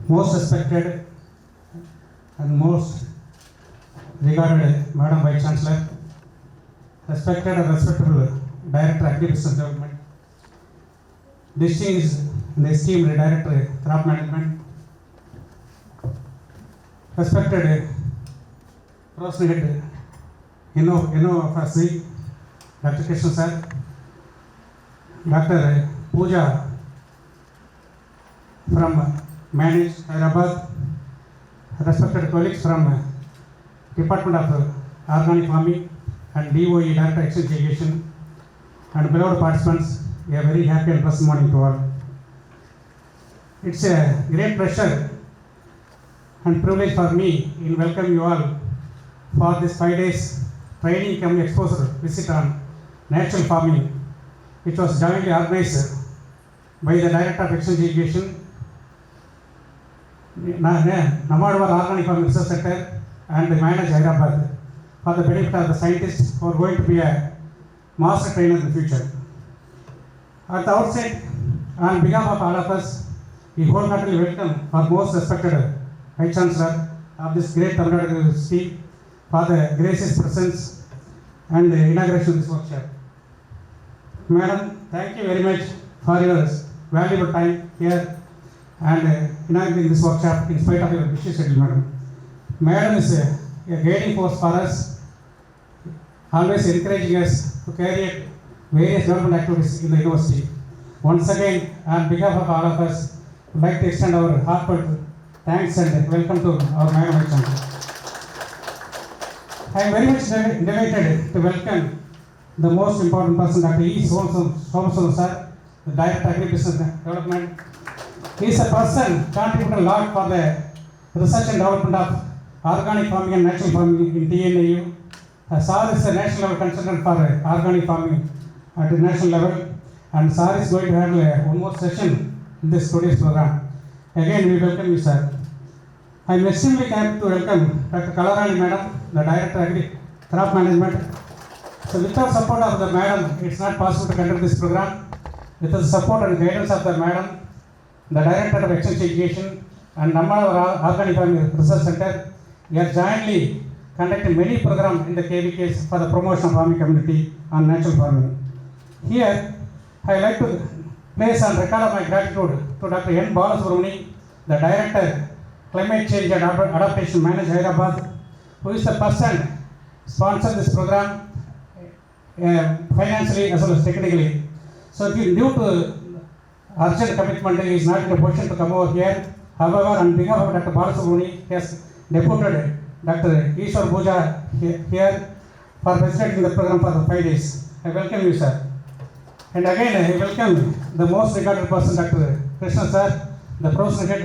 most respected and most regarded Madam Vice Chancellor, respected and respectable Director Agribusiness Development, distinguished and esteemed Director Crop Management, respected Professor Head Inaugural, Dr. Krishna Sir, Dr. Pooja from Manage Hyderabad, respected colleagues from Department of Organic Farming and DOE Director Exchange Irrigation, and beloved participants, a very happy and pleasant morning to all. It's a great pleasure and privilege for me in welcoming you all for this 5 days training cum exposure visit on natural farming, which was jointly organized by the Director of Exchange Irrigation, Inaugural Organic Farming Research Center, and the Manage Hyderabad for the benefit of the scientists who are going to be a master trainer in the future. At the outset, on behalf of all of us, we wholeheartedly welcome our most respected Vice Chancellor of this great Tamil Nadu University for the gracious presence and the inauguration of this workshop. Madam, thank you very much for your valuable time here and inaugurating this workshop in spite of your busy schedule, Madam. Madam is a guiding force for us, always encouraging us to carry out various development activities in the university. Once again, on behalf of all of us, we would like to extend our heartfelt thanks and welcome to our Madam Vice Chancellor. I am very much delighted to welcome the most important person, Dr. E. Somasulu Sir, the Director of Agribusiness Development. He is a person contributed a lot for the research and development of organic farming and natural farming in TNAU. Sir is a national level consultant for organic farming at the national level, and Sir is going to handle one more session in this today's program. Again, we welcome you, sir. I am extremely happy to welcome Dr. Kalarani Madam, the Director of Crop Management. So without support of the Madam, it's not possible to conduct this program. With the support and guidance of the Madam, the Director of Exchange Education and Namma Organic Farming Research Center, we are jointly conducting many programs in the KVKs for the promotion of farming community on natural farming. Here, I would like to place on record of my gratitude to Dr. N. Balasubramani, the Director Climate Change and Adaptation Manage Hyderabad, who is the person sponsored this program financially as well as technically. So due to urgent commitment, he is not in a position to come over here. However, on behalf of Dr. Balasubramani, he has deputed Dr. Ishwar Pooja here for facilitating the program for the 5 days. I welcome you, sir. And again, I welcome the most regarded person, Dr. Krishna Sir, the Professor Head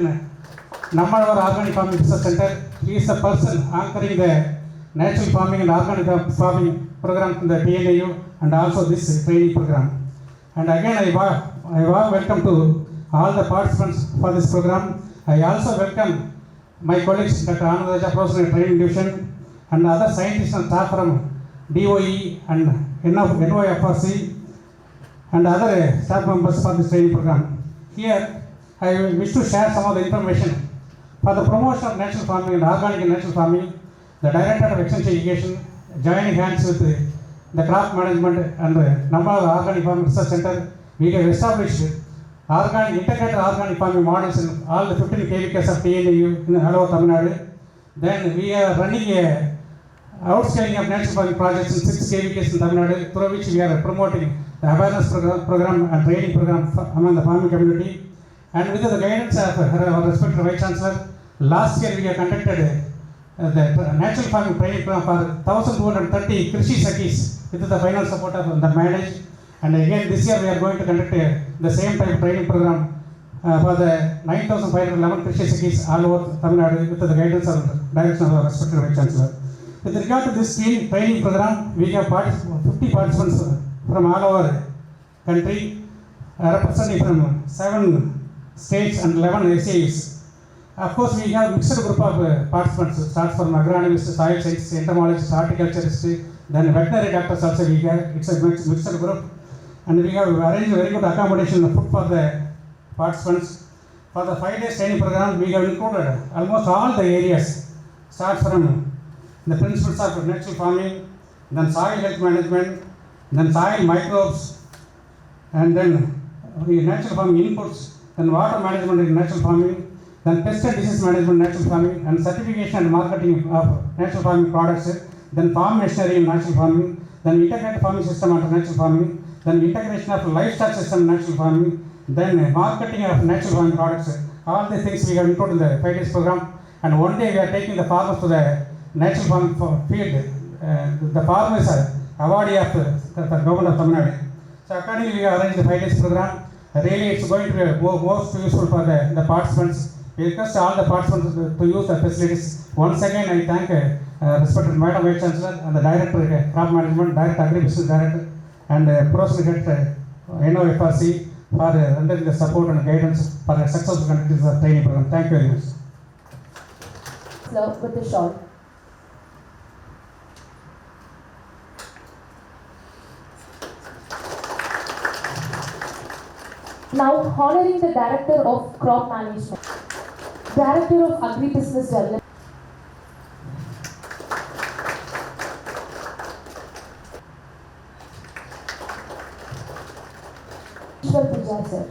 Namma Organic Farming Research Center. He is the person anchoring the natural farming and organic farming program in the TNAU and also this training program. And again, I warm welcome to all the participants for this program. I also welcome my colleagues, Dr. Anandaja, Professor in Training Division, and other scientists and staff from DOE and NOFRC, and other staff members for this training program. Here, I wish to share some of the information. For the promotion of natural farming and organic and natural farming, the Director of Exchange Irrigation, joining hands with the Crop Management and the Namma Organic Farming Research Center, we have established integrated organic farming models in all the 15 KVKs of TNAU in all over Tamil Nadu. Then we are running a outscaling of natural farming projects in 6 KVKs in Tamil Nadu, through which we are promoting the awareness program and training program among the farming community. And with the guidance of our respected Vice Chancellor, last year we have conducted the natural farming training program for 1,230 Krishi Sakis with the final support of the Manage. And again, this year we are going to conduct the same type of training program for the 9,511 Krishi Sakis all over Tamil Nadu with the guidance and direction of our respected Vice Chancellor. With regard to this training program, we have 50 participants from all over country, representing from 7 states and 11 SAs. Of course, we have mixed group of participants, starts from agronomists, soil scientists, entomologists, horticulturists, then veterinary doctors also we have. It's a mixed group. And we have arranged very good accommodation and food for the participants. For the 5 days training program, we have included almost all the areas. Start from the principles of natural farming, then soil health management, then soil microbes, and then the natural farming inputs, then water management in natural farming, then pest and disease management in natural farming, and certification and marketing of natural farming products, then farm machinery in natural farming, then integrated farming system under natural farming, then integration of livestock system in natural farming, then marketing of natural farming products. All these things we have included in the 5 days program, and one day we are taking the farmers to the natural farming field. The farmers are awardee of the government of Tamil Nadu. So accordingly we have arranged the 5 days program. Really it's going to be most useful for the participants. We request all the participants to use the facilities. Once again I thank respected Madam Vice Chancellor and the Director Crop Management, Director Agri-Business Director, and Prosecutor Head NOFRC for rendering the support and guidance for the successful conducting the training program. Thank you very much. Slow with the short. Now honoring the Director of Crop Management, Director of Agri-Business Development. Puja, sir.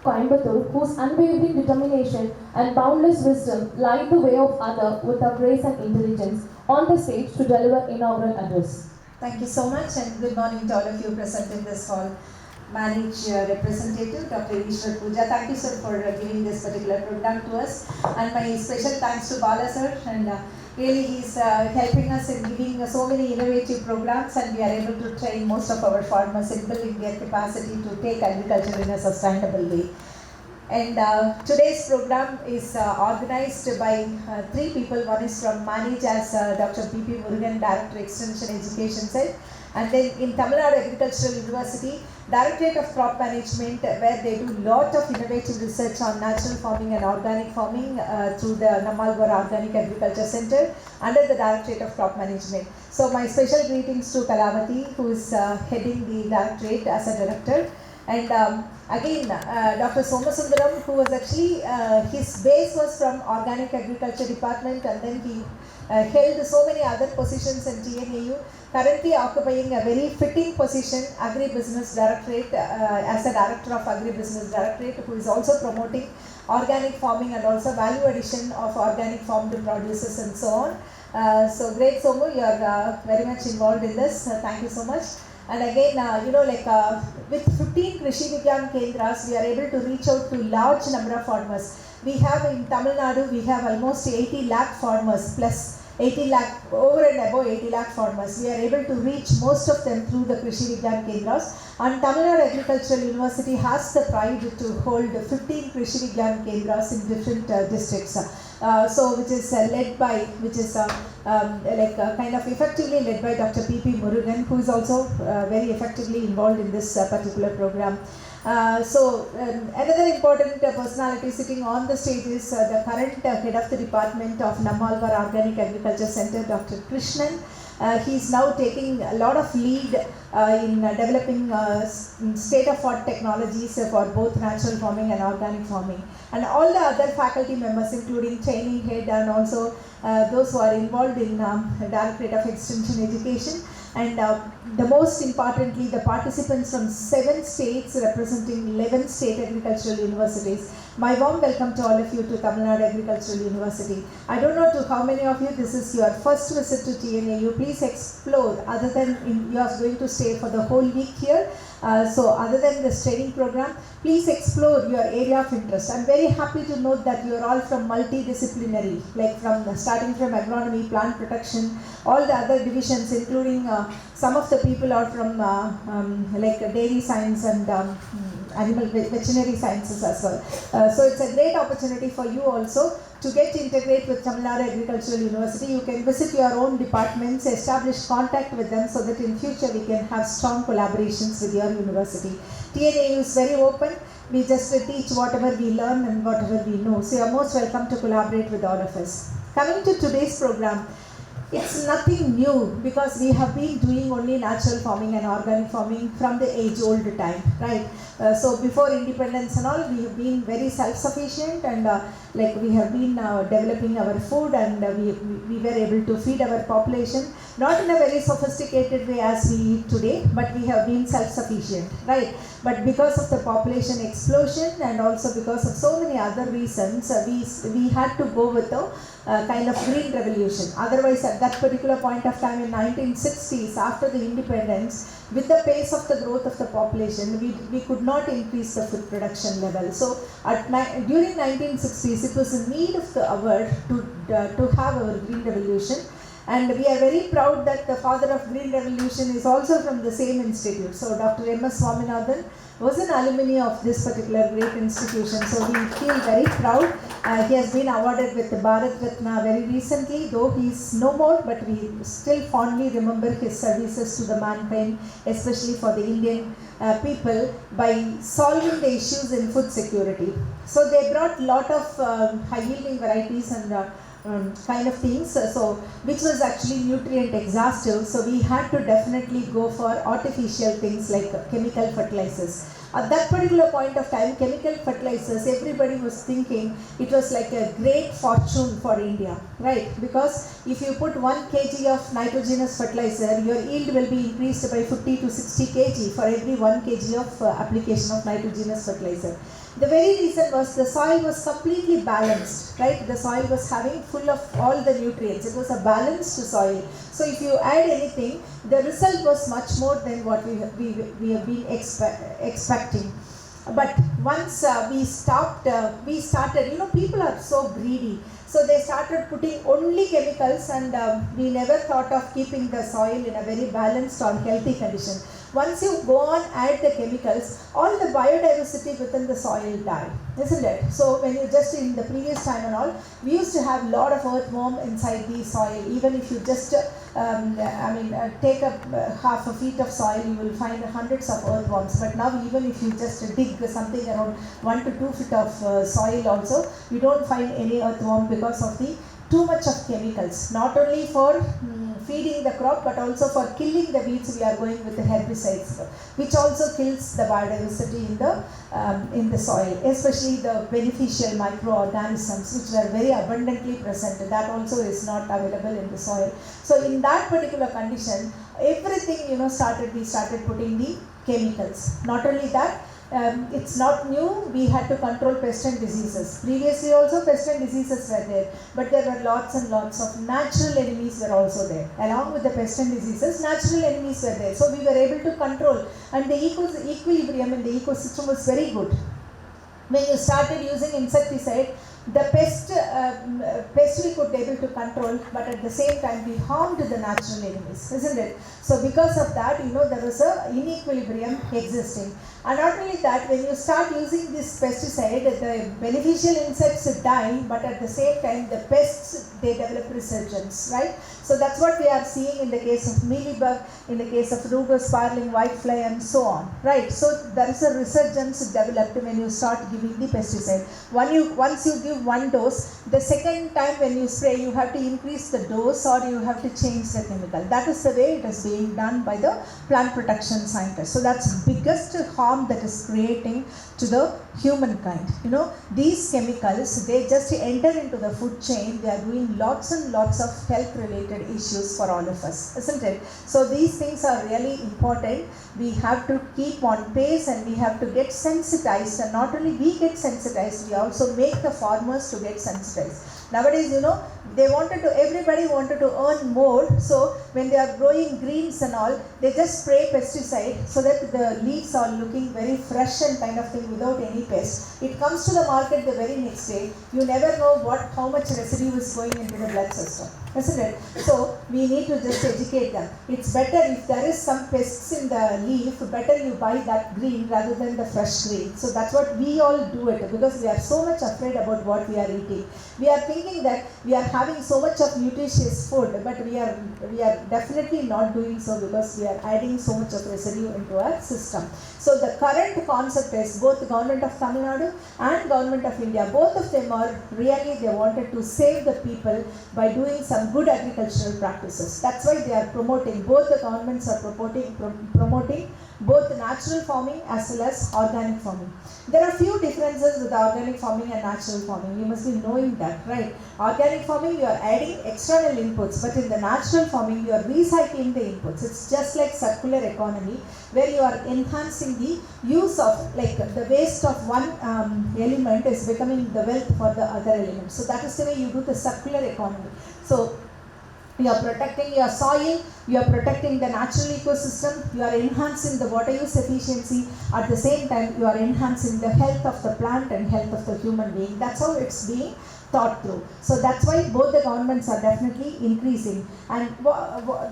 Coimbatore, whose unwavering determination and boundless wisdom light the way of others with her grace and intelligence, on the stage to deliver inaugural address. Thank you so much, and good morning to all of you present in this hall. Manage representative Dr. Ishwar Puja. Thank you, sir, for giving this particular program to us, and my special thanks to Bala sir, and really he's helping us in giving so many innovative programs, and we are able to train most of our farmers in building their capacity to take agriculture in a sustainable way. And today's program is organized by 3 people. One is from Manage as Dr. P.P. Murugan, Director Extension Education Side, and then in Tamil Nadu Agricultural University, Directorate of Crop Management, where they do lot of innovative research on natural farming and organic farming through the Inaugural Organic Agriculture Center under the Directorate of Crop Management. So my special greetings to Kalavati, who is heading the Directorate as a Director. And again, Dr. Somasundaram, who was actually, his base was from Organic Agriculture Department, and then he held so many other positions in TNAU, currently occupying a very fitting position, Agri-Business Directorate, as a Director of Agri-Business Directorate, who is also promoting organic farming and also value addition of organic farm to producers and so on. So great, Somu, you are very much involved in this. Thank you so much. And again, with 15 Krishi Vigyan Kendras, we are able to reach out to large number of farmers. We have in Tamil Nadu, we have almost 80 lakh farmers plus 80 lakh, over and above 80 lakh farmers. We are able to reach most of them through the Krishi Vigyan Kendras. And Tamil Nadu Agricultural University has the pride to hold 15 Krishi Vigyan Kendras in different districts. So which is led by, kind of effectively led by Dr. P.P. Murugan, who is also very effectively involved in this particular program. Another important personality sitting on the stage is the current head of the department of Nammalvar Organic Agriculture Center, Dr. Krishnan. He is now taking a lot of lead in developing state-of-art technologies for both natural farming and organic farming. And all the other faculty members, including training head and also those who are involved in Directorate of Extension Education. And the most importantly, the participants from 7 states representing 11 state agricultural universities. My warm welcome to all of you to Tamil Nadu Agricultural University. I don't know to how many of you this is your first visit to TNAU. Please explore, other than you are going to stay for the whole week here. So other than this training program, please explore your area of interest. I'm very happy to note that you are all from multidisciplinary, like starting from agronomy, plant protection, all the other divisions, including some of the people are from dairy science and animal veterinary sciences as well. So it's a great opportunity for you also to get integrate with Tamil Nadu Agricultural University. You can visit your own departments, establish contact with them so that in future we can have strong collaborations with your university. TNAU is very open. We just teach whatever we learn and whatever we know. So you are most welcome to collaborate with all of us. Coming to today's program, it's nothing new because we have been doing only natural farming and organic farming from the age-old time, right? So before independence and all, we have been very self-sufficient, and like we have been developing our food, and we were able to feed our population, not in a very sophisticated way as we eat today, but we have been self-sufficient, right? But because of the population explosion and also because of so many other reasons, we had to go with a kind of green revolution. Otherwise, at that particular point of time in 1960s, after the independence, with the pace of the growth of the population, we could not increase the food production level. So during 1960s, it was a need of the hour to have our green revolution. And we are very proud that the father of Green Revolution is also from the same institute. So Dr. M.S. Swaminathan was an alumni of this particular great institution. So we feel very proud. He has been awarded with the Bharat Ratna very recently, though he is no more, but we still fondly remember his services to the mankind, especially for the Indian people, by solving the issues in food security. So they brought lot of high-yielding varieties and kind of things, so which was actually nutrient exhaustive. So we had to definitely go for artificial things like chemical fertilizers. At that particular point of time, chemical fertilizers, everybody was thinking it was like a great fortune for India, right? Because if you put 1 kg of nitrogenous fertilizer, your yield will be increased by 50 to 60 kg for every 1 kg of application of nitrogenous fertilizer. The very reason was the soil was completely balanced, right? The soil was having full of all the nutrients. It was a balanced soil. So if you add anything, the result was much more than what we have been expecting. But once we started, people are so greedy. So they started putting only chemicals, and we never thought of keeping the soil in a very balanced or healthy condition. Once you go on add the chemicals, all the biodiversity within the soil die, isn't it? So when you just in the previous time and all, we used to have lot of earthworm inside the soil. Even if you just take up half a feet of soil, you will find hundreds of earthworms. But now even if you just dig something around 1 to 2 feet of soil also, you don't find any earthworm because of the too much of chemicals. Not only for feeding the crop, but also for killing the weeds, we are going with the herbicides, which also kills the biodiversity in the soil, especially the beneficial microorganisms which were very abundantly present. That also is not available in the soil. So in that particular condition, everything we started putting the chemicals. Not only that, it's not new, we had to control pests and diseases. Previously also pests and diseases were there, but there were lots and lots of natural enemies were also there. Along with the pests and diseases, natural enemies were there. So we were able to control, and the equilibrium in the ecosystem was very good. When you started using insecticide, the pest we could be able to control, but at the same time we harmed the natural enemies, isn't it? So because of that, there was a inequilibrium existing. And not only that, when you start using this pesticide, the beneficial insects die, but at the same time the pests, they develop resurgence, right? So that's what we are seeing in the case of mealybug, in the case of Ruger sparling whitefly, and so on, right? So there is a resurgence developed when you start giving the pesticide. Once you give 1 dose, the second time when you spray, you have to increase the dose or you have to change the chemical. That is the way it is being done by the plant protection scientists. So that's biggest harm that is creating to the humankind. These chemicals, they just enter into the food chain. They are doing lots and lots of health related issues for all of us, isn't it? So these things are really important. We have to keep on pace, and we have to get sensitized. And not only we get sensitized, we also make the farmers to get sensitized. Nowadays, everybody wanted to earn more. So when they are growing greens and all, they just spray pesticide so that the leaves are looking very fresh and kind of thing without any pest. It comes to the market the very next day. You never know how much residue is going into the blood system, isn't it? So we need to just educate them. It's better if there is some pests in the leaf, better you buy that green rather than the fresh green. So that's what we all do it, because we are so much afraid about what we are eating. We are thinking thinking that we are having so much of nutritious food, but we are definitely not doing so because we are adding so much of residue into our system. So the current concept is both the government of Tamil Nadu and government of India, both of them are really, they wanted to save the people by doing some good agricultural practices. That's why they are promoting, both the governments are promoting both natural farming as well as organic farming. There are few differences with organic farming and natural farming. You must be knowing that, right? Organic farming, you are adding external inputs, but in the natural farming, you are recycling the inputs. It's just like circular economy, where you are enhancing the use of, like the waste of one element is becoming the wealth for the other element. So that is the way you do the circular economy. So you are protecting your soil, you are protecting the natural ecosystem, you are enhancing the water use efficiency, at the same time you are enhancing the health of the plant and health of the human being. That's how it's being thought through. So that's why both the governments are definitely increasing. And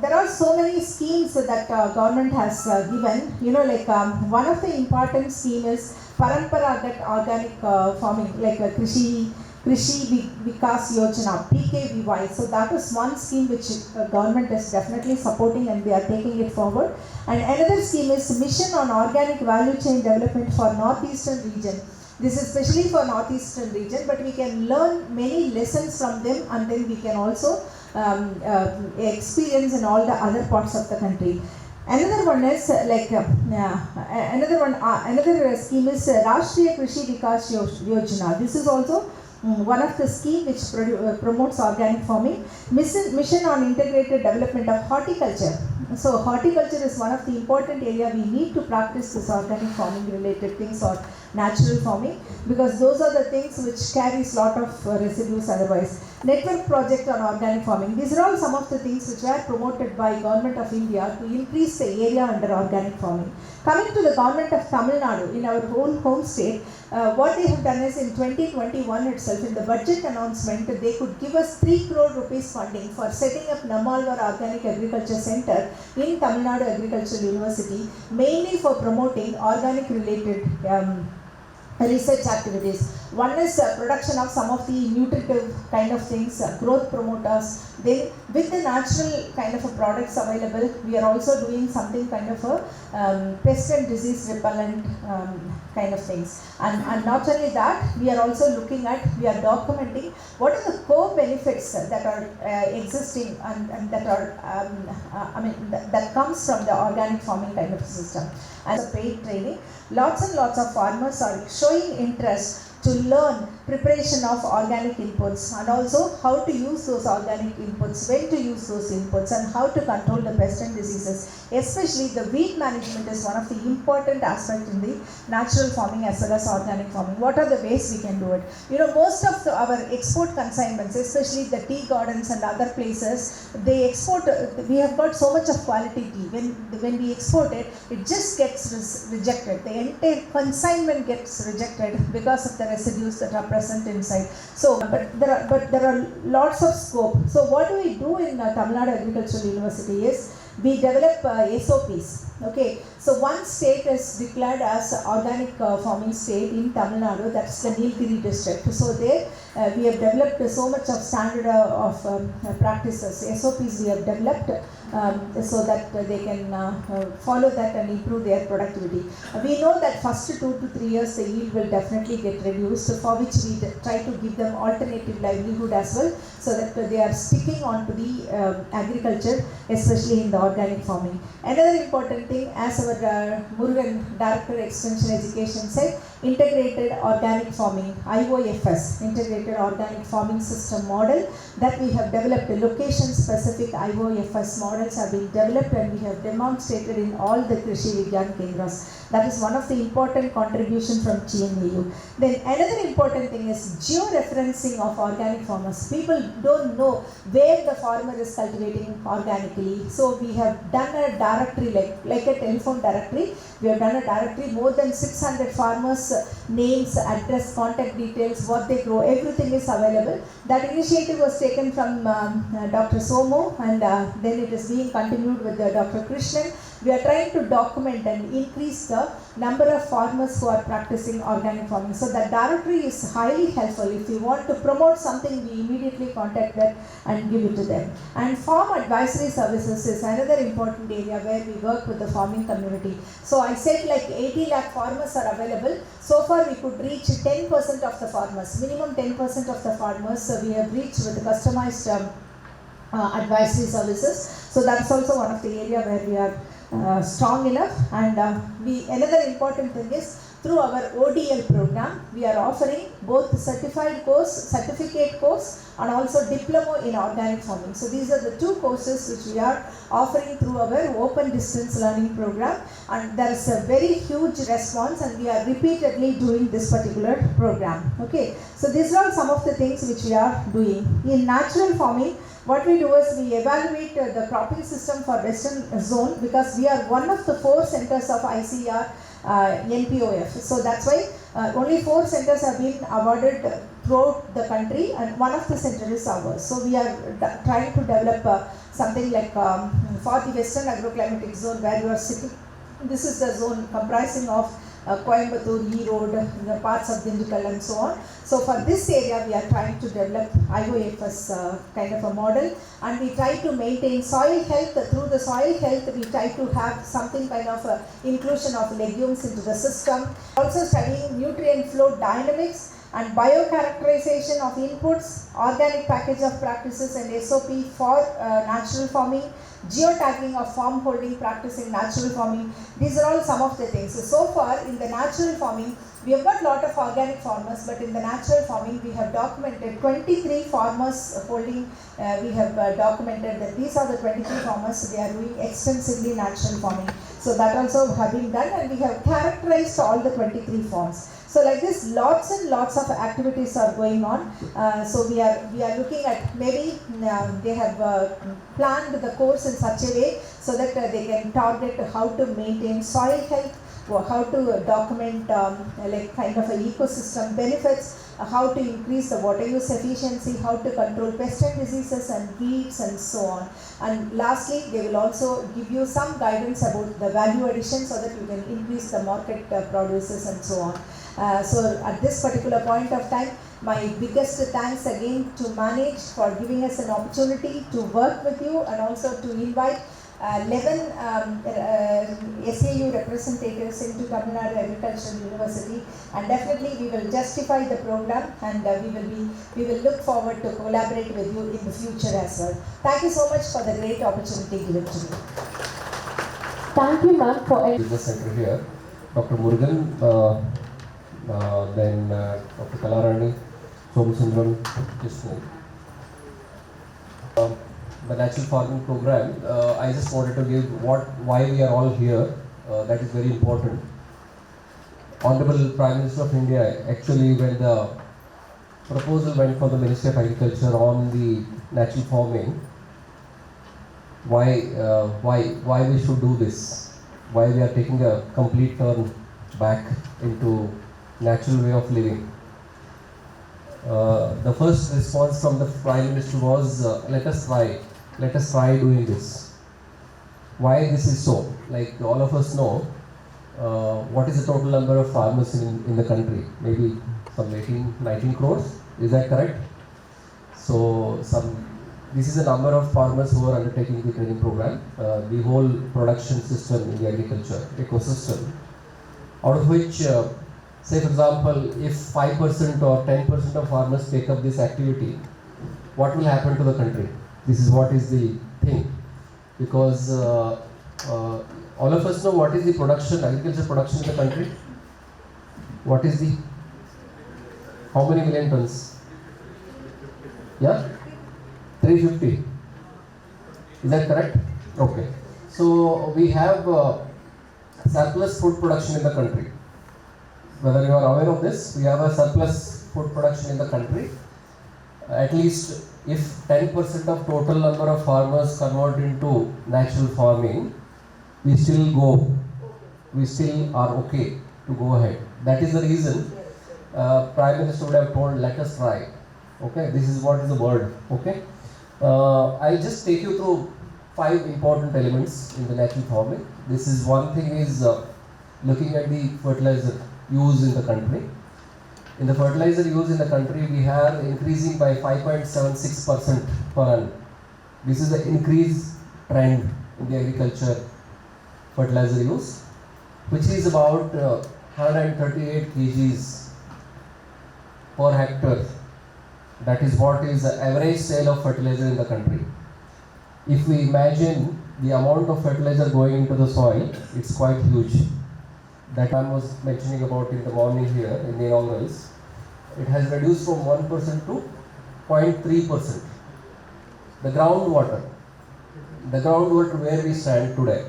there are so many schemes that government has given. You know, like one of the important scheme is Paramparagat organic farming, like Krishi Vikas Yojana, PKVY. So that is one scheme which government is definitely supporting and they are taking it forward. And another scheme is Mission on Organic Value Chain Development for Northeastern region. This is especially for Northeastern region, but we can learn many lessons from them and then we can also experience in all the other parts of the country. Another one is another scheme is Rashtriya Krishi Vikas Yojana. This is also one of the scheme which promotes organic farming. Mission on integrated development of horticulture. So horticulture is one of the important area we need to practice this organic farming related things or natural farming, because those are the things which carries lot of residues otherwise. Network project on organic farming. These are all some of the things which were promoted by Government of India to increase the area under organic farming. Coming to the Government of Tamil Nadu, in our own home state, what they have done is in 2021 itself, in the budget announcement, they could give us 3 crore rupees funding for setting up Nammalvar Organic Agriculture Center in Tamil Nadu Agricultural University, mainly for promoting organic related research activities. One is production of some of the nutritive kind of things, growth promoters. Then with the natural kind of products available, we are also doing something kind of a pest and disease repellent kind of things. And not only that, we are also looking at, we are documenting what are the core benefits that are existing and that are, that comes from the organic farming kind of system. As a paid training, lots and lots of farmers are showing interest to learn preparation of organic inputs and also how to use those organic inputs, when to use those inputs and how to control the pests and diseases. Especially the weed management is one of the important aspects in the natural farming as well as organic farming. What are the ways we can do it? You know, most of our export consignments, especially the tea gardens and other places, they export, we have got so much of quality tea. When we export it, it just gets rejected. The entire consignment gets rejected because of the residues that are present inside. So, but there are lots of scope. So what do we do in Tamil Nadu Agricultural University is we develop SOPs. Okay, so one state is declared as organic farming state in Tamil Nadu, that's the Nilgiri district. So there we have developed so much of standard of practices, SOPs we have developed so that they can follow that and improve their productivity. We know that first 2 to 3 years the yield will definitely get reduced, for which we try to give them alternative livelihood as well, so that they are sticking on to the agriculture, especially in the organic farming. Another important thing, as our Murugan, Director Extension Education said, integrated organic farming, IOFS, integrated organic farming system model, that we have developed. A location specific IOFS models have been developed and we have demonstrated in all the Krishi Vigyan Kendras. That is one of the important contributions from TNAU. Then another important thing is geo-referencing of organic farmers. People don't know where the farmer is cultivating organically. So we have done a directory, like a telephone directory. We have done a directory, more than 600 farmers' names, address, contact details, what they grow, everything is available. That initiative was taken from Dr. Somo, and then it is being continued with Dr. Krishnan. we are trying to document and increase the number of farmers who are practicing organic farming. So that directory is highly helpful. If you want to promote something, we immediately contact them and give it to them. And farm advisory services is another important area where we work with the farming community. So I said like 80 lakh farmers are available. So far we could reach 10% of the farmers, minimum 10% of the farmers we have reached with customized advisory services. So that's also one of the area where we are strong enough. And another important thing is through our ODL program, we are offering both certificate course and also diploma in organic farming. So these are the two courses which we are offering through our open distance learning program, and there is a very huge response, and we are repeatedly doing this particular program. Okay, so these are some of the things which we are doing. In natural farming, what we do is we evaluate the cropping system for Western Zone, because we are one of the 4 centers of ICR NPOF. So that's why only 4 centers have been awarded throughout the country, and one of the centers is ours. So we are trying to develop something like for the Western Agroclimatic Zone where you are sitting. This is the zone comprising of Coimbatore, Erode, the parts of Dindigul and so on. So for this area we are trying to develop IOFS kind of a model, and we try to maintain soil health. Through the soil health we try to have something kind of inclusion of legumes into the system. Also studying nutrient flow dynamics and biocharacterization of inputs, organic package of practices and SOP for natural farming, geotagging of farm holding practice in natural farming. These are all some of the things. So far in the natural farming, we have got a lot of organic farmers, but in the natural farming we have documented 23 farmers holding, we have documented that these are the 23 farmers, they are doing extensively natural farming. So that also have been done, and we have characterized all the 23 farms. So like this, lots and lots of activities are going on. So we are looking at maybe they have planned the course in such a way so that they can target how to maintain soil health, how to document like kind of an ecosystem benefits, how to increase the water use efficiency, how to control pest and diseases and weeds and so on. And lastly, they will also give you some guidance about the value addition so that you can increase the market produces and so on. So at this particular point of time, my biggest thanks again to Manage for giving us an opportunity to work with you, and also to invite 11 SAU representatives into Tamil Nadu Agricultural University, and definitely we will justify the program, and we will look forward to collaborate with you in the future as well. Thank you so much for the great opportunity given to me. Thank you, ma'am, for Business Center here, Dr. Murugan, then Dr. Kalarani, Somasundram, Krishnan. The natural farming program, I just wanted to give why we are all here. That is very important. Honorable Prime Minister of India, actually when the proposal went for the Ministry of Agriculture on the natural farming, why we should do this, why we are taking a complete turn back into natural way of living. The first response from the Prime Minister was, let us try doing this. Why this is so? Like all of us know, what is the total number of farmers in the country? Maybe some 19 crores, is that correct? So this is the number of farmers who are undertaking the training program, the whole production system in the agriculture ecosystem, out of which, say for example, if 5% or 10% of farmers take up this activity, what will happen to the country? This is what is the thing, because all of us know what is the production, agriculture production in the country. What is the, how many million tons? Yeah, 350. Is that correct? Okay. So we have surplus food production in the country. Whether you are aware of this, we have a surplus food production in the country. At least if 10% of total number of farmers convert into natural farming, we still are okay to go ahead. That is the reason Prime Minister would have told, let us try. Okay, this is what is the word. Okay, I'll just take you through 5 important elements in the natural farming. This is one thing is looking at the fertilizer use in the country. In the fertilizer use in the country, we are increasing by 5.76% per annum. This is the increase trend in the agriculture fertilizer use, which is about 138 kgs per hectare. That is what is the average sale of fertilizer in the country. If we imagine the amount of fertilizer going into the soil, it's quite huge. That I was mentioning about in the morning here in the inaugurals. It has reduced from 1% to 0.3%. The groundwater where we stand today.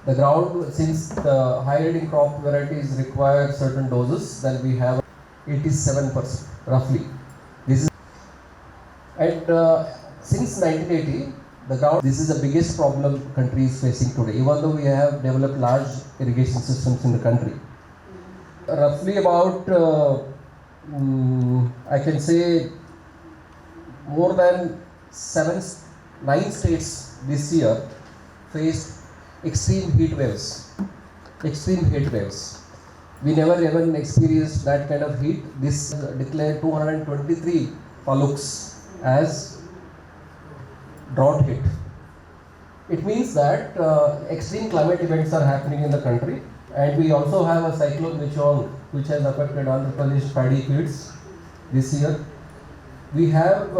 The ground, since the high yielding crop varieties require certain doses, then we have 87% roughly. This is and since 1980, the ground. This is the biggest problem country is facing today. Even though we have developed large irrigation systems in the country, roughly about I can say more than 9 states this year faced extreme heat waves. We never even experienced that kind of heat. This declared 223 taluks as drought hit. It means that extreme climate events are happening in the country, and we also have a cyclone which has affected Andhra Pradesh paddy fields this year. We have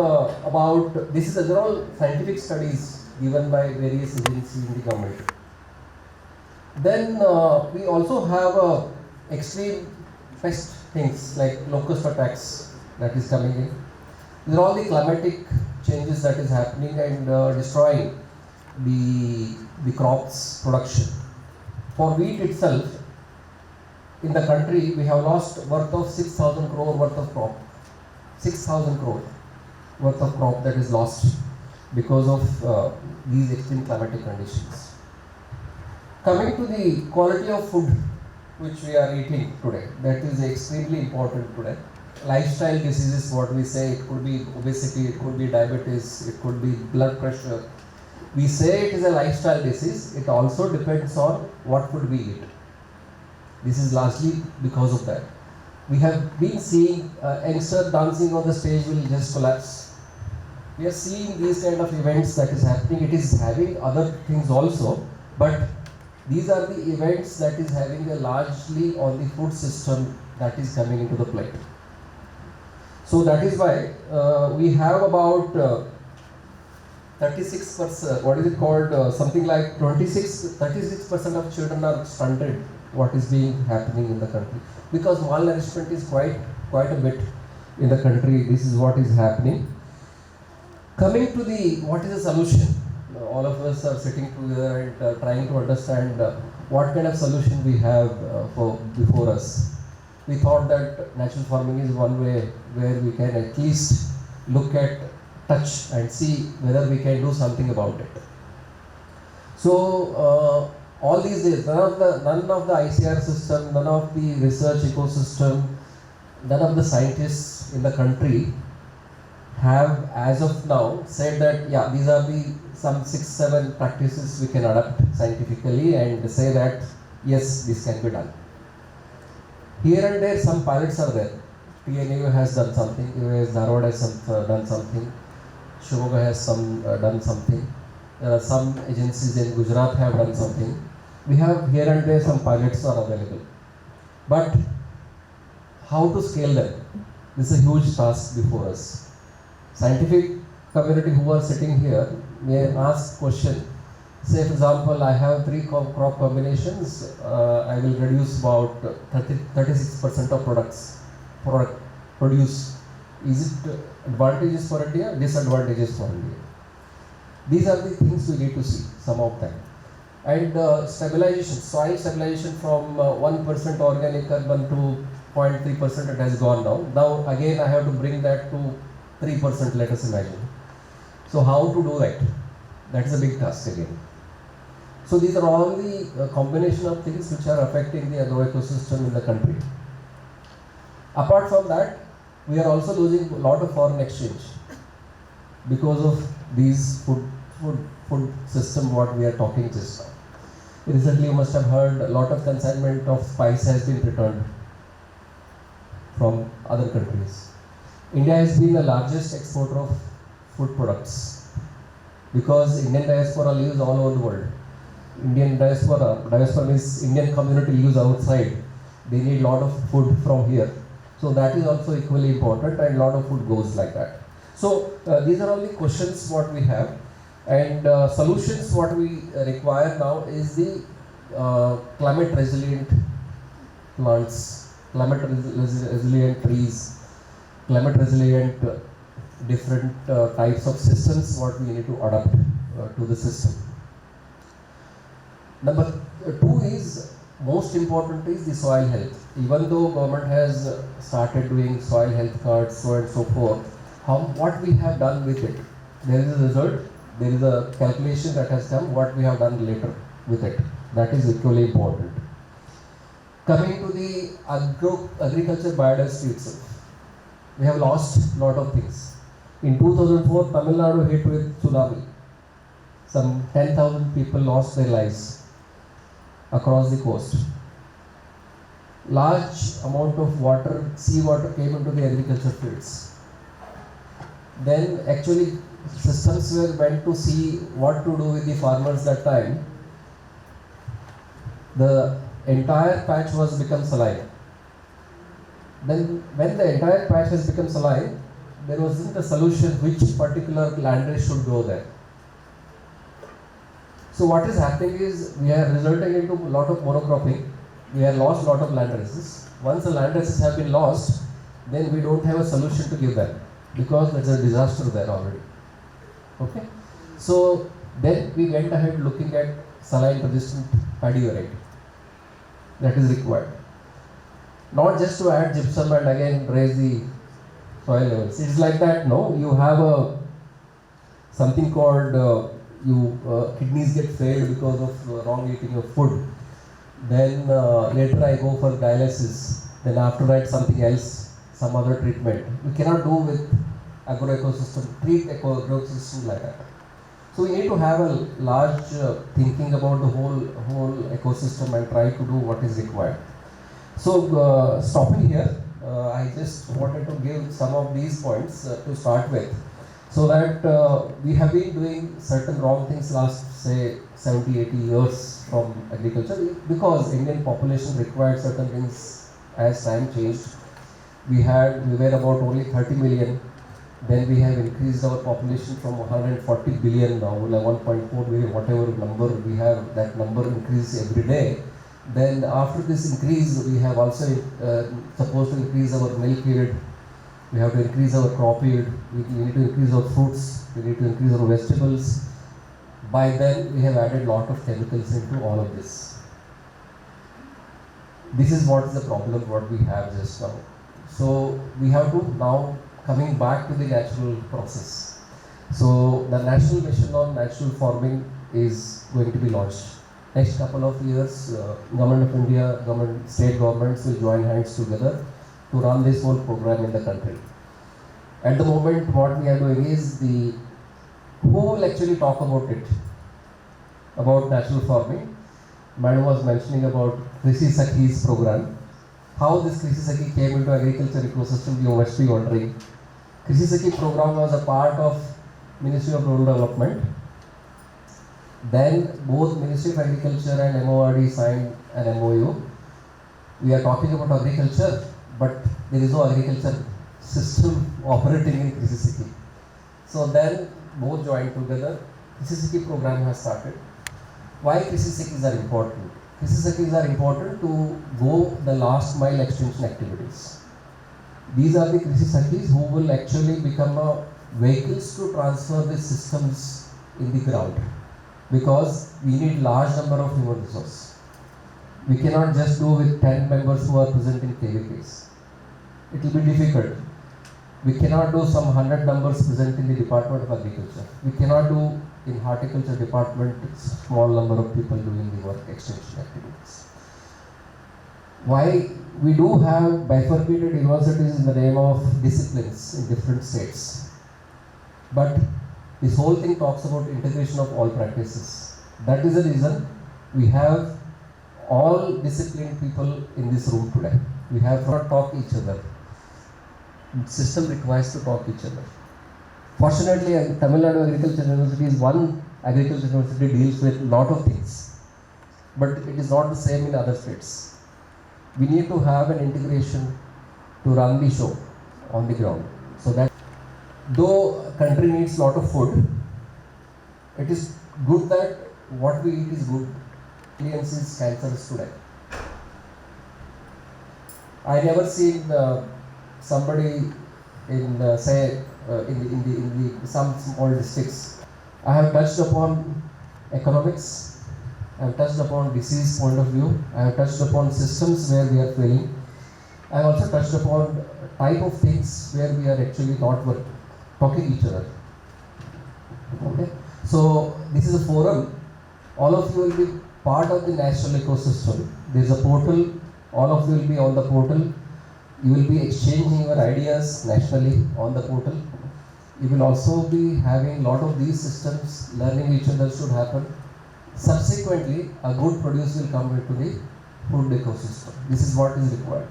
these are all scientific studies given by various agencies in the government. Then we also have extreme pest things like locust attacks that is coming in. These are all the climatic changes that is happening and destroying the crops production. For wheat itself, in the country we have lost worth of 6,000 crore worth of crop. 6,000 crore worth of crop that is lost because of these extreme climatic conditions. Coming to the quality of food which we are eating today, that is extremely important today. Lifestyle diseases, what we say, it could be obesity, it could be diabetes, it could be blood pressure. We say it is a lifestyle disease, it also depends on what food we eat. This is largely because of that. We have been seeing youngster dancing on the stage will just collapse. We are seeing these kind of events that is happening. It is having other things also, but these are the events that is having a largely on the food system that is coming into the plate. So that is why we have about 36%, what is it called, something like 36% of children are stunted, what is being happening in the country. Because malnourishment is quite a bit in the country, this is what is happening. Coming to what is the solution? All of us are sitting together and trying to understand what kind of solution we have before us. We thought that natural farming is one way where we can at least look at, touch and see whether we can do something about it. So all these days, none of the ICR system, none of the research ecosystem, none of the scientists in the country have as of now said that these are some 6-7 practices we can adapt scientifically and say that yes, this can be done. Here and there some pilots are there. TNAU has done something, US Dharwad has done something, Shivamoga has done something, there are some agencies in Gujarat have done something. We have here and there some pilots are available. But how to scale them? This is a huge task before us. Scientific community who are sitting here may ask question. Say for example, I have 3 crop combinations, I will reduce about 36% of product produce. Is it advantages for India, disadvantages for India? These are the things we need to see, some of them. And stabilization, soil stabilization from 1% organic carbon to 0.3%, it has gone down. Now again I have to bring that to 3%, let us imagine. So how to do that? That is a big task again. So these are all the combination of things which are affecting the agro-ecosystem in the country. Apart from that, we are also losing a lot of foreign exchange because of these food food system what we are talking just now. Recently you must have heard a lot of consignment of spice has been returned from other countries. India has been the largest exporter of food products because Indian diaspora lives all over the world. Indian diaspora means Indian community lives outside. They need a lot of food from here. So that is also equally important, and a lot of food goes like that. So these are all the questions what we have, and solutions what we require now is the climate resilient plants, climate resilient trees, climate resilient different types of systems what we need to adapt to the system. Number two is, most important is the soil health. Even though government has started doing soil health cards, so and so forth, what we have done with it? There is a result, there is a calculation that has come, what we have done later with it. That is equally important. Coming to the agriculture biodiversity itself, we have lost a lot of things. In 2004, Tamil Nadu hit with tsunami. Some 10,000 people lost their lives across the coast. Large amount of water, sea water came into the agriculture fields. Then actually systems were went to see what to do with the farmers that time. The entire patch was become saline. Then when the entire patch has become saline, there wasn't a solution which particular landrace should go there. So what is happening is we are resulting into a lot of monocropping. We have lost a lot of land races. Once the land races have been lost, then we don't have a solution to give them because there's a disaster there already. Okay. So then we went ahead looking at saline resistant paddy variety that is required. Not just to add gypsum and again raise the soil levels. It's like that. No, you have something called kidneys get failed because of wrong eating of food. Then later I go for dialysis. Then after that something else, some other treatment. We cannot do with treat ecosystem like that. So we need to have a large thinking about the whole ecosystem and try to do what is required. So stopping here, I just wanted to give some of these points to start with, so that we have been doing certain wrong things last say 70-80 years from agriculture because Indian population required certain things as time changed. We were about only 30 million. Then we have increased our population from 140 billion now, like 1.4 billion, whatever number we have, that number increases every day. Then after this increase, we have also supposed to increase our milk yield. We have to increase our crop yield. We need to increase our fruits. We need to increase our vegetables. By then, we have added a lot of chemicals into all of this. This is what is the problem what we have just now. So we have to now coming back to the natural process. So the National Mission on Natural Farming is going to be launched. Next couple of years, Government of India, state governments will join hands together to run this whole program in the country. At the moment, what we are doing is who will actually talk about it, about natural farming. Madam was mentioning about Krishi Sakhi's program. How this Krishi Sakhi came into agriculture ecosystem, you must be wondering. Krishi Sakhi program was a part of Ministry of Rural Development. Then both Ministry of Agriculture and MORD signed an MOU. We are talking about agriculture, but there is no agriculture system operating in Krishi Sakhi. So then both joined together. Krishi Sakhi program has started. Why Krishi Sakhis are important? Krishi Sakhis are important to go the last mile extension activities. These are the Krishi Sakhis who will actually become vehicles to transfer the systems in the ground, because we need large number of human resources. We cannot just do with 10 members who are present in KVKs. It will be difficult. We cannot do some 100 members present in the Department of Agriculture. We cannot do in Horticulture Department small number of people doing the work extension activities. Why we do have bifurcated universities in the name of disciplines in different states, but This whole thing talks about integration of all practices. That is the reason we have all disciplined people in this room today. We have not talk each other. The system requires to talk each other. Fortunately, Tamil Nadu Agriculture University is one agriculture university deals with lot of things, but it is not the same in other states. We need to have an integration to run the show on the ground, so that though country needs lot of food, it is good that what we eat is good. Millions is cancerous today. I never seen somebody in say in the some small districts. I have touched upon economics. I have touched upon disease point of view. I have touched upon systems where we are failing. I have also touched upon type of things where we are actually not talking each other. Okay. So this is a forum. All of you will be part of the national ecosystem. There is a portal. All of you will be on the portal. You will be exchanging your ideas nationally on the portal. You will also be having a lot of these systems, learning each other should happen. Subsequently, a good produce will come into the food ecosystem. This is what is required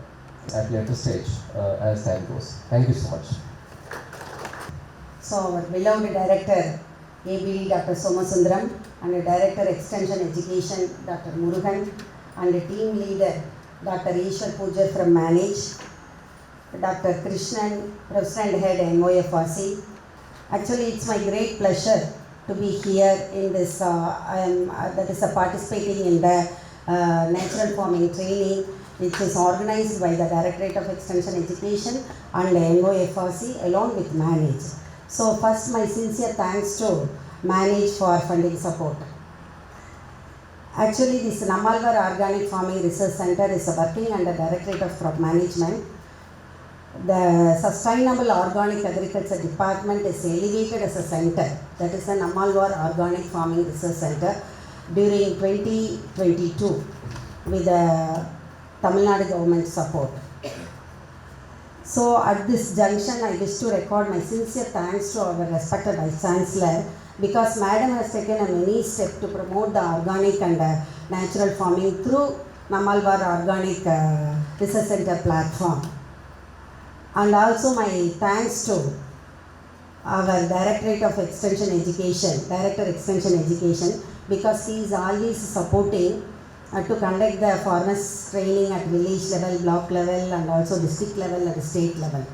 at later stage as time goes. Thank you so much. So our beloved director, ABD Dr. Somasundaram, and the director Extension Education, Dr. Murugan, and the team leader, Dr. Ishwar Puja from Manage, Dr. Krishnan, President Head NOFRC. Actually, it's my great pleasure to be here in this, participating in the natural farming training, which is organized by the Directorate of Extension Education and NOFRC along with Manage. So first, my sincere thanks to Manage for funding support. Actually, this Nammalvar Organic Farming Research Center is working under Directorate of Crop Management. The Sustainable Organic Agriculture Department is elevated as a center, that is the Nammalvar Organic Farming Research Center, during 2022 with the Tamil Nadu government support. So at this junction, I wish to record my sincere thanks to our respected Vice Chancellor, because Madam has taken a many steps to promote the organic and natural farming through Nammalvar Organic Research Center platform. And also my thanks to our Directorate of Extension Education, Director Extension Education, because he is always supporting to conduct the farmers training at village level, block level, and also district level and state level.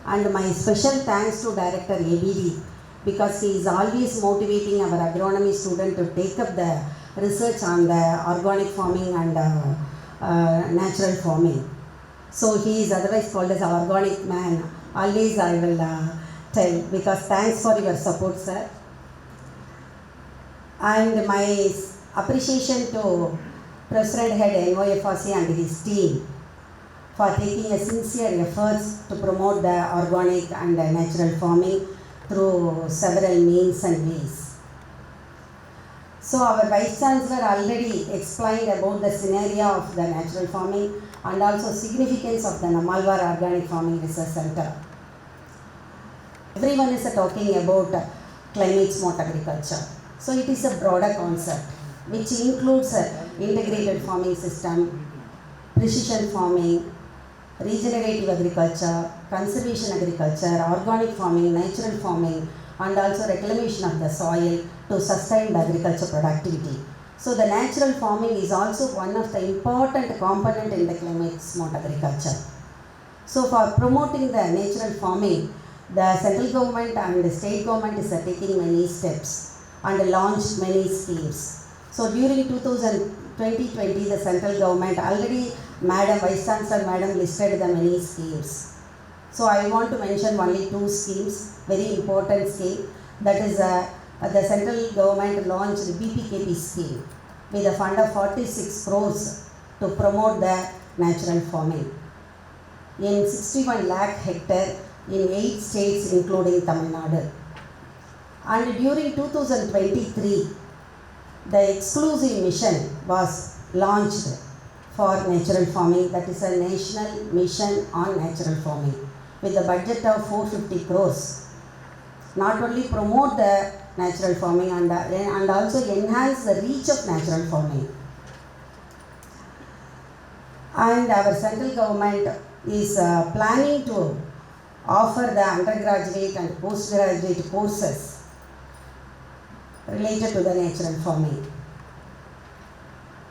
And my special thanks to Director ABD, because he is always motivating our agronomy student to take up the research on the organic farming and natural farming. So he is otherwise called as an organic man. Always I will tell, because thanks for your support, sir. And my appreciation to President Head NOFRC and his team for taking a sincere efforts to promote the organic and natural farming through several means and ways. So our Vice Chancellor already explained about the scenario of the natural farming and also significance of the Nammalvar Organic Farming Research Center. Everyone is talking about climate smart agriculture. So it is a broader concept which includes integrated farming system, precision farming, regenerative agriculture, conservation agriculture, organic farming, natural farming, and also reclamation of the soil to sustain the agriculture productivity. So the natural farming is also one of the important component in the climate smart agriculture. So for promoting the natural farming, the central government and the state government is taking many steps and launched many schemes. So during 2020, the central government already, Madam Vice Chancellor Madam listed the many schemes. So I want to mention only two schemes, very important scheme. That is the central government launched the BPKP scheme with a fund of 46 crores to promote the natural farming in 61 lakh hectare in 8 states including Tamil Nadu. And during 2023, the exclusive mission was launched for natural farming, that is a national mission on natural farming with a budget of 450 crores. not only promote the natural farming and also enhance the reach of natural farming. And our central government is planning to offer the undergraduate and postgraduate courses related to the natural farming.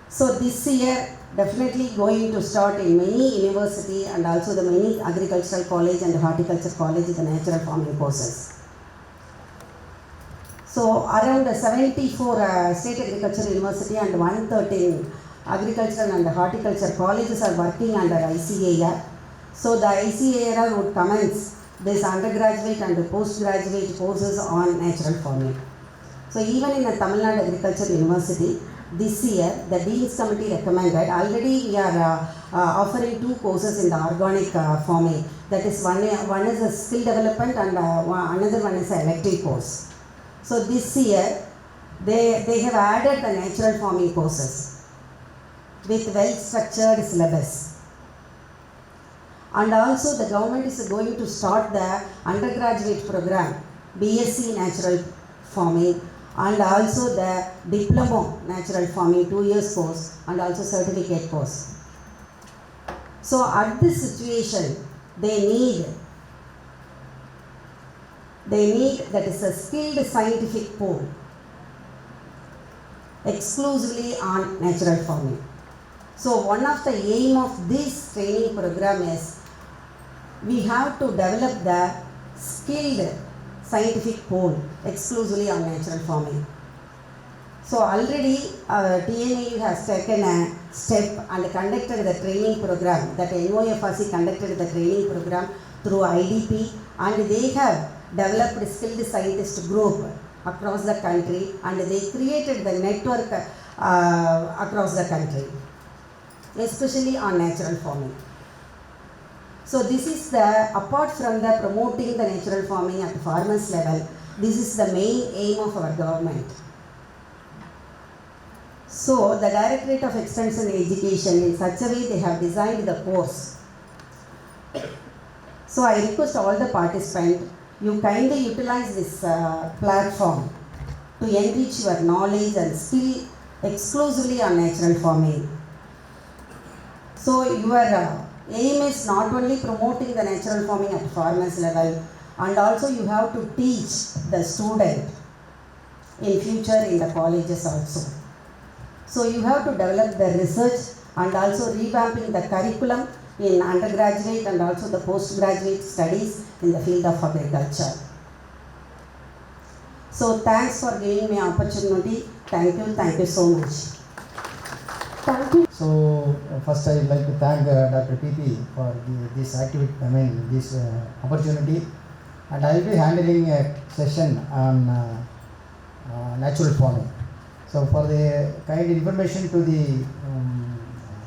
So this year definitely going to start in many university and also the many agricultural college and horticulture college the natural farming courses. So around 74 state agriculture university and 113 agricultural and horticulture colleges are working under ICAR. So the ICAR would commence this undergraduate and postgraduate courses on natural farming. So even in the Tamil Nadu Agriculture University, this year the Dean's Committee recommended, already we are offering 2 courses in the organic farming. That is one is a skill development and another one is an elective course. So this year they have added the natural farming courses with well structured syllabus. And also the government is going to start the undergraduate program, BSc Natural Farming, and also the Diploma Natural Farming 2 years course and also certificate course. So at this situation, they need that is a skilled scientific pool exclusively on natural farming. So one of the aim of this training program is we have to develop the skilled scientific pool exclusively on natural farming. So already TNAU has taken a step and conducted the training program, that NOFRC conducted the training program through IDP, and they have developed skilled scientist group across the country and they created the network across the country, especially on natural farming. So this is the, apart from the promoting the natural farming at farmers level, this is the main aim of our government. So the Directorate of Extension Education, in such a way they have designed the course. So I request all the participants, you kindly utilize this platform to enrich your knowledge and skill exclusively on natural farming. So your aim is not only promoting the natural farming at farmers level, and also you have to teach the student in future in the colleges also. So you have to develop the research and also revamping the curriculum in undergraduate and also the postgraduate studies in the field of agriculture. So thanks for giving me opportunity. Thank you so much. Thank you. So first I would like to thank Dr. PP for this activity, this opportunity, and I will be handling a session on natural farming. So for the kind information to the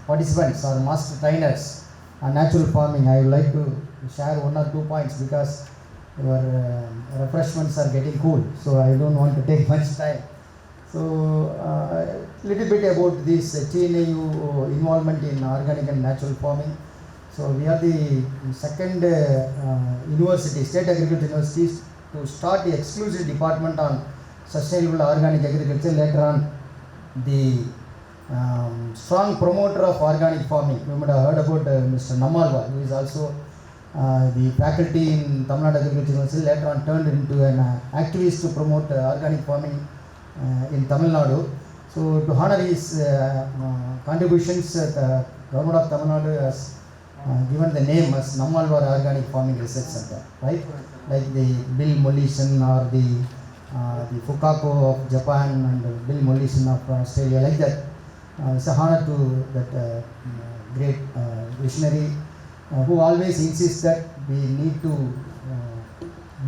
participants or master trainers on natural farming, I would like to share 1 or 2 points because your refreshments are getting cool, so I don't want to take much time. So little bit about this TNAU involvement in organic and natural farming. So we are the second university, state agriculture universities to start the exclusive department on sustainable organic agriculture. Later on, the strong promoter of organic farming, you might have heard about Mr. Nammalwar, who is also the faculty in Tamil Nadu Agriculture University, later on turned into an activist to promote organic farming in Tamil Nadu. So to honor his contributions, the government of Tamil Nadu has given the name as Nammalwar Organic Farming Research Center, right? Like the Bill Mollison or the Fukako of Japan and Bill Mollison of Australia, like that. It's a honor to that great visionary who always insists that we need to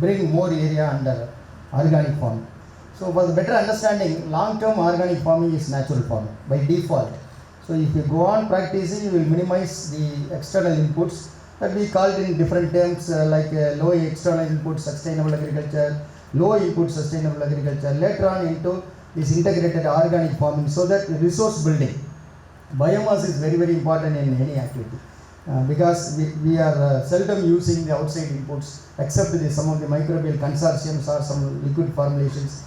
bring more area under organic farming. So for the better understanding, long-term organic farming is natural farming by default. So if you go on practicing, you will minimize the external inputs that we called in different terms like low external input sustainable agriculture, low input sustainable agriculture, later on into this integrated organic farming, so that resource building. Biomass is very, very important in any activity. because we are seldom using the outside inputs except some of the microbial consortiums or some liquid formulations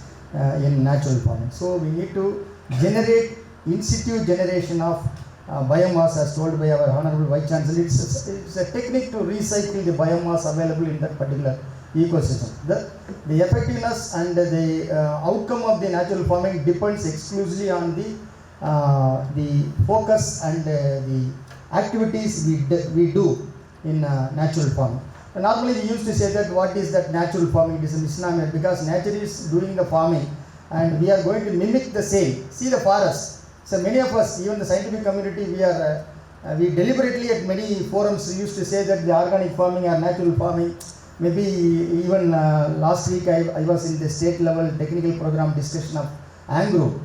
in natural farming. So we need to generate in situ generation of biomass as told by our Honorable Vice Chancellor. It's a technique to recycle the biomass available in that particular ecosystem. The effectiveness and the outcome of the natural farming depends exclusively on the focus and the activities we do in natural farming. And normally we used to say that what is that natural farming? It is a misnomer because nature is doing the farming and we are going to mimic the same. See the forest. So many of us, even the scientific community, we deliberately at many forums used to say that the organic farming or natural farming. Maybe even last week I was in the state level technical program discussion of Inaugural.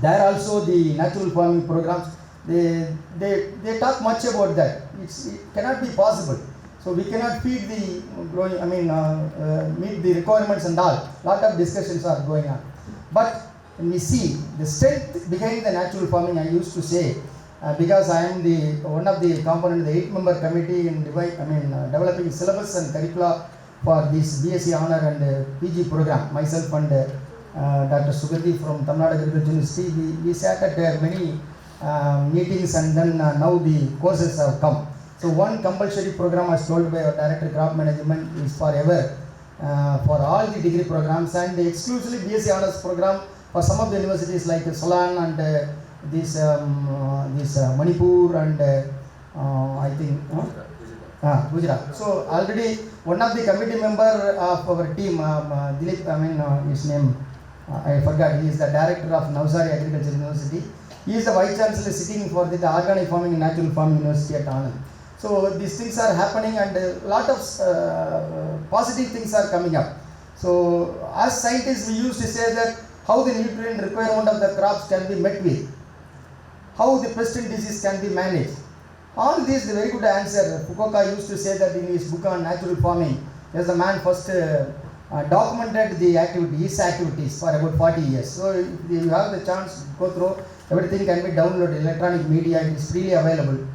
There also the natural farming programs, they talk much about that. It cannot be possible. So we cannot feed the growing, meet the requirements and all. Lot of discussions are going on. But when we see the strength behind the natural farming, I used to say, because I am one of the component of the 8-member committee in developing syllabus and curricula for this BSc Honor and PG program. Myself and Dr. Sugati from Tamil Nadu Agriculture University, we sat at many meetings and then now the courses have come. So one compulsory program as told by our Director Crop Management is forever for all the degree programs and exclusively BSc Honors program for some of the universities like Solan and this Manipur and I think Gujarat. So already one of the committee member of our team, Dilip, his name I forgot. He is the director of Navsari Agriculture University. He is the vice chancellor sitting for the Organic Farming and Natural Farming University at Anand. So these things are happening and a lot of positive things are coming up. So as scientists we used to say that how the nutrient requirement of the crops can be met with, how the pest and disease can be managed. All these the very good answer. Fukuoka used to say that in his book on natural farming, as the man first documented his activities for about 40 years. So if you have the chance to go through, everything can be downloaded, electronic media, it is freely available.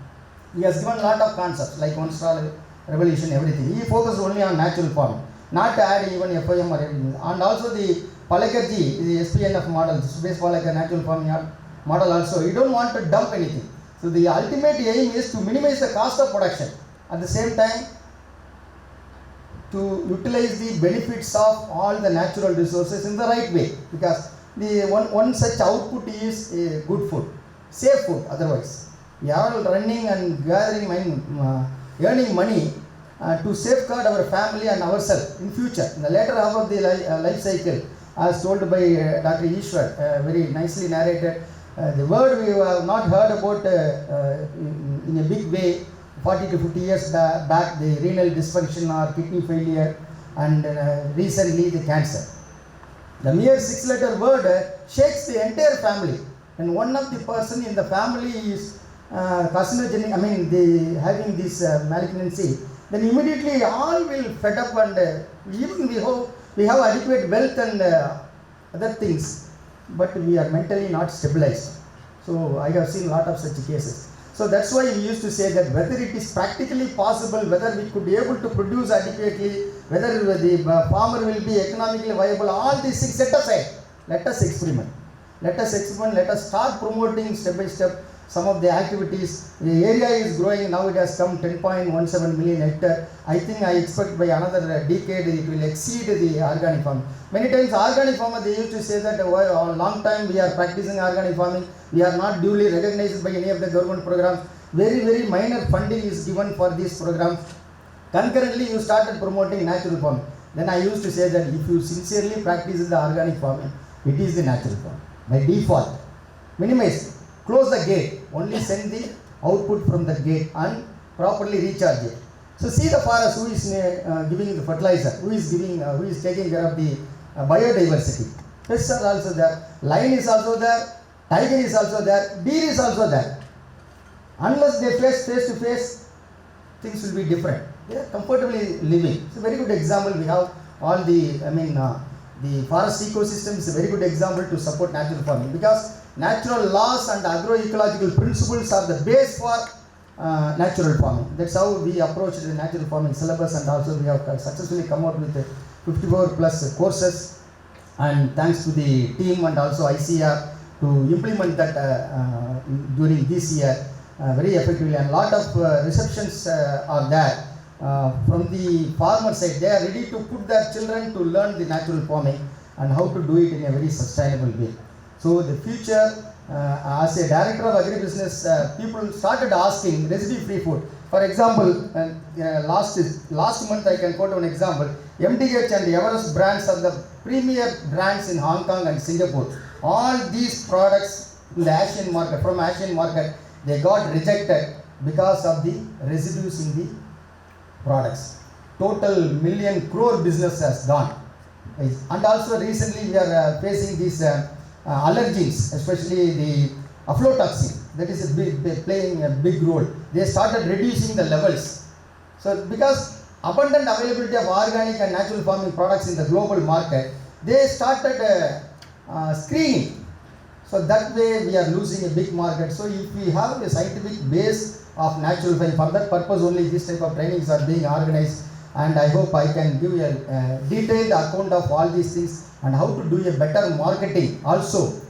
He has given a lot of concepts like one star revolution, everything. He focused only on natural farming, not to add even FIM or everything. And also the Palakarji, the SPNF model, space Palakar natural farming model also, you don't want to dump anything. So the ultimate aim is to minimize the cost of production. At the same time, to utilize the benefits of all the natural resources in the right way, because the one such output is good food, safe food. Otherwise, we are all running and gathering earning money to safeguard our family and ourselves in future, in the later half of the life cycle, as told by Dr. Ishwar, very nicely narrated. The word we have not heard about in a big way 40 to 50 years back, the renal dysfunction or kidney failure, and recently the cancer. The mere 6-letter word shakes the entire family, and one of the person in the family is carcinogenic, having this malignancy, then immediately all will fed up and even we have adequate wealth and other things, but we are mentally not stabilized. So I have seen a lot of such cases. So that's why we used to say that whether it is practically possible, whether we could be able to produce adequately, whether the farmer will be economically viable, all these things set aside. Let us experiment. Let us start promoting step by step some of the activities. The area is growing, now it has come 10.17 million hectare. I think I expect by another decade it will exceed the organic farming. Many times organic farmer, they used to say that a long time we are practicing organic farming, we are not duly recognized by any of the government programs. Very, very minor funding is given for these programs. Concurrently you started promoting natural farming. Then I used to say that if you sincerely practice the organic farming, it is the natural farming. By default, minimize. Close the gate, only send the output from the gate and properly recharge it. So see the forest, who is giving the fertilizer, who is taking care of the biodiversity. Pests are also there, lion is also there, tiger is also there, deer is also there. Unless they face to face, things will be different. They are comfortably living. It's a very good example. We have all the forest ecosystem is a very good example to support natural farming, because natural laws and agroecological principles are the base for natural farming. That's how we approached the natural farming syllabus, and also we have successfully come out with 54 plus courses, and thanks to the team and also ICR to implement that during this year very effectively, and lot of receptions are there from the farmer side. They are ready to put their children to learn the natural farming and how to do it in a very sustainable way. So the future, as a director of agribusiness, people started asking residue-free food. For example, last month I can quote one example. MDH and Everest brands are the premier brands in Hong Kong and Singapore. All these products in the Asian market, from Asian market, they got rejected because of the residues in the products. Total million crore business has gone. And also recently we are facing these allergens, especially the aflatoxin. That is playing a big role. They started reducing the levels. So because abundant availability of organic and natural farming products in the global market, they started screening. So that way we are losing a big market. So if we have a scientific base of natural farming, for that purpose only this type of trainings are being organized, and I hope I can give a detailed account of all these things and how to do a better marketing also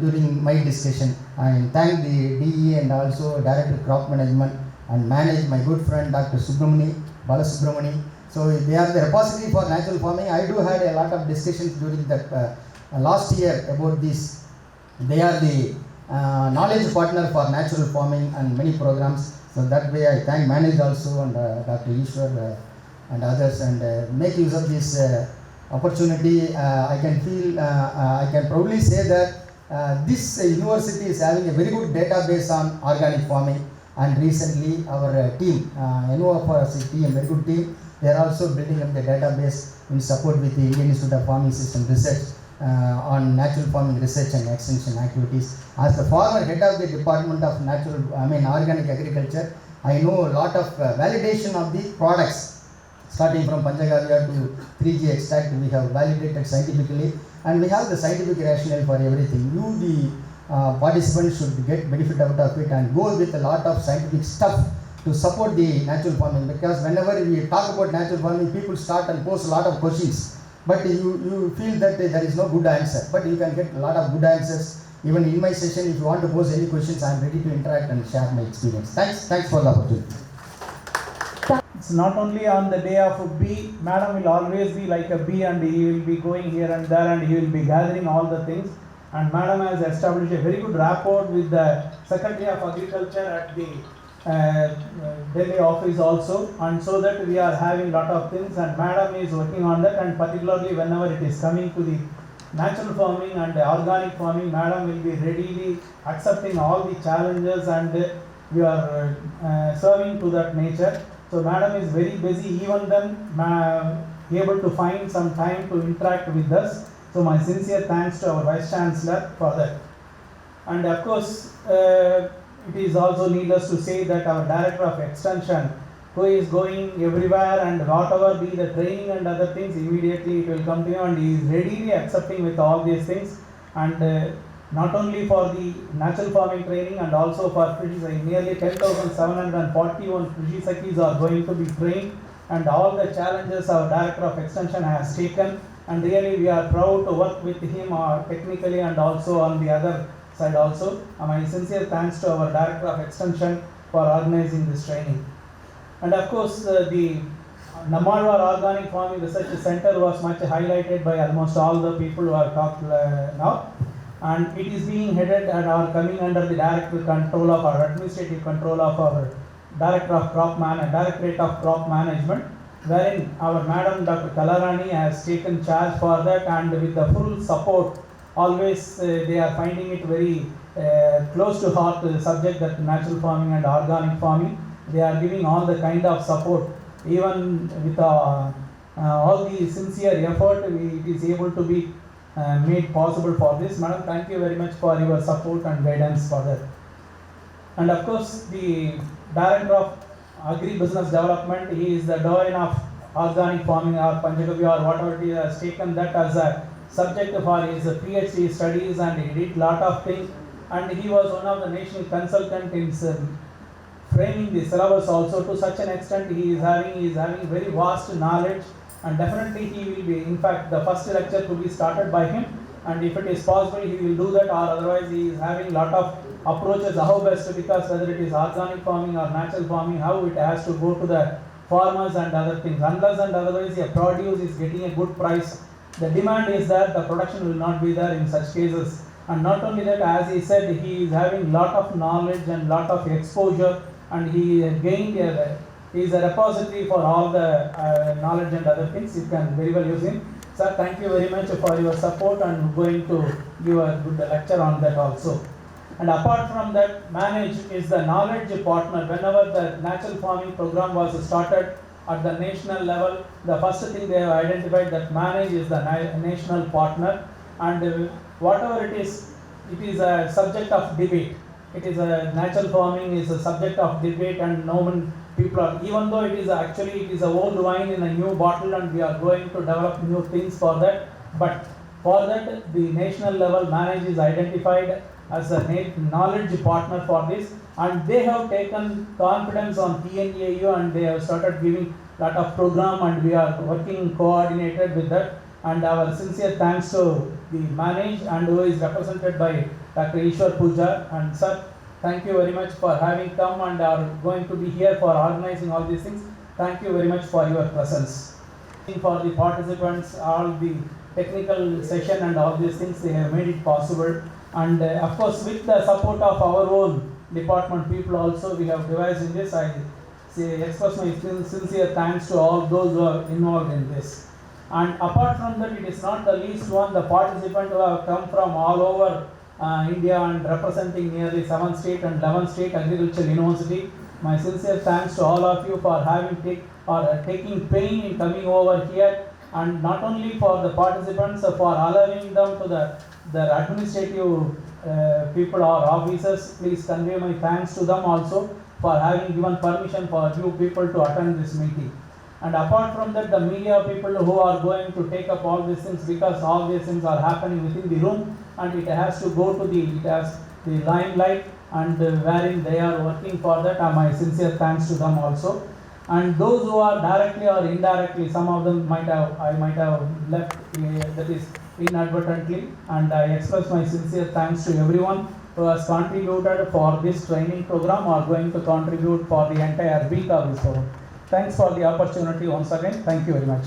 during my discussion. I thank the DE and also Director of Crop Management and manage my good friend Dr. Balasubramani. So they are the repository for natural farming. I do had a lot of discussions during that last year about this. They are the knowledge partner for natural farming and many programs. So that way I thank manage also and Dr. Ishwar and others, and make use of this opportunity. I can feel, I can proudly say that this university is having a very good database on organic farming, and recently our team, NOF team, very good team, they are also building up the database in support with the Indian Institute of Farming System Research on natural farming research and extension activities. As the former head of the Department of Organic Agriculture, I know a lot of validation of the products. Starting from Panchagavya to 3G extract, we have validated scientifically, and we have the scientific rationale for everything. You, the participants, should get benefit out of it and go with a lot of scientific stuff to support the natural farming, because whenever we talk about natural farming, people start and pose a lot of questions, but you feel that there is no good answer, but you can get a lot of good answers. Even in my session, if you want to pose any questions, I am ready to interact and share my experience. Thanks for the opportunity. It's not only on the day of bee, madam will always be like a bee, and he will be going here and there, and he will be gathering all the things, and madam has established a very good rapport with the Secretary of Agriculture at the Delhi office also, and so that we are having lot of things, and madam is working on that, and particularly whenever it is coming to the natural farming and organic farming, madam will be readily accepting all the challenges, and we are serving to that nature. So madam is very busy, even then able to find some time to interact with us. So my sincere thanks to our Vice Chancellor for that. And of course, it is also needless to say that our Director of Extension, who is going everywhere, and whatever be the training and other things, immediately it will come to you, and he is readily accepting with all these things. And not only for the natural farming training, and also for Krishi, nearly 10,741 Krishi Sakis are going to be trained, and all the challenges our Director of Extension has taken, and really we are proud to work with him technically and also on the other side also. My sincere thanks to our Director of Extension for organizing this training. And of course, the Nammalwar Organic Farming Research Center was much highlighted by almost all the people who have talked now. And it is being headed and are coming under the direct control of our administrative control of our Directorate of Crop Management, wherein our Madam Dr. Kalarani has taken charge for that, and with the full support, always they are finding it very close to heart, the subject that natural farming and organic farming. They are giving all the kind of support, even with all the sincere effort, it is able to be made possible for this. Madam, thank you very much for your support and guidance for that. And of course, the Director of Agri-Business Development, he is the doyen of organic farming or Panchagavya or whatever he has taken that as a subject for his PhD studies, and he did lot of things, and he was one of the national consultant in framing the syllabus also to such an extent he is having very vast knowledge, and definitely he will be, in fact the first lecture to be started by him, and if it is possible he will do that, or otherwise he is having lot of approaches how best, because whether it is organic farming or natural farming, how it has to go to the farmers and other things. Unless and otherwise a produce is getting a good price, the demand is there, the production will not be there in such cases. And not only that, as he said, he is having lot of knowledge and lot of exposure, and he gained he is a repository for all the knowledge and other things. You can very well use him. Sir, thank you very much for your support, and going to give a good lecture on that also. And apart from that, Manage is the knowledge partner. Whenever the natural farming program was started at the national level, the first thing they have identified that Manage is the national partner, and whatever it is a subject of debate. It is a natural farming is a subject of debate, and no one people are, even though it is a old wine in a new bottle, and we are going to develop new things for that, but for that the national level Manage is identified as a knowledge partner for this, and they have taken confidence on TNAU, and they have started giving lot of program, and we are working coordinated with that. And our sincere thanks to the Manage, and who is represented by Dr. Ishwar Puja. And sir, thank you very much for having come and are going to be here for organizing all these things. Thank you very much for your presence. For the participants, all the technical session and all these things, they have made it possible. And of course, with the support of our own department people also, we have devised in this. I express my sincere thanks to all those who are involved in this. And apart from that, it is not the least one, the participants who have come from all over India and representing nearly 7 state and 11 state agricultural university. My sincere thanks to all of you for having taking pain in coming over here, and not only for the participants, for allowing them to their administrative people or officers. Please convey my thanks to them also for having given permission for you people to attend this meeting. And apart from that, the media people who are going to take up all these things, because all these things are happening within the room, and it has to go to the limelight, and wherein they are working for that, my sincere thanks to them also. And those who are directly or indirectly, some of them I might have left, that is inadvertently, and I express my sincere thanks to everyone who has contributed for this training program or going to contribute for the entire week of this program. Thanks for the opportunity once again. Thank you very much.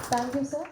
Thank you, sir.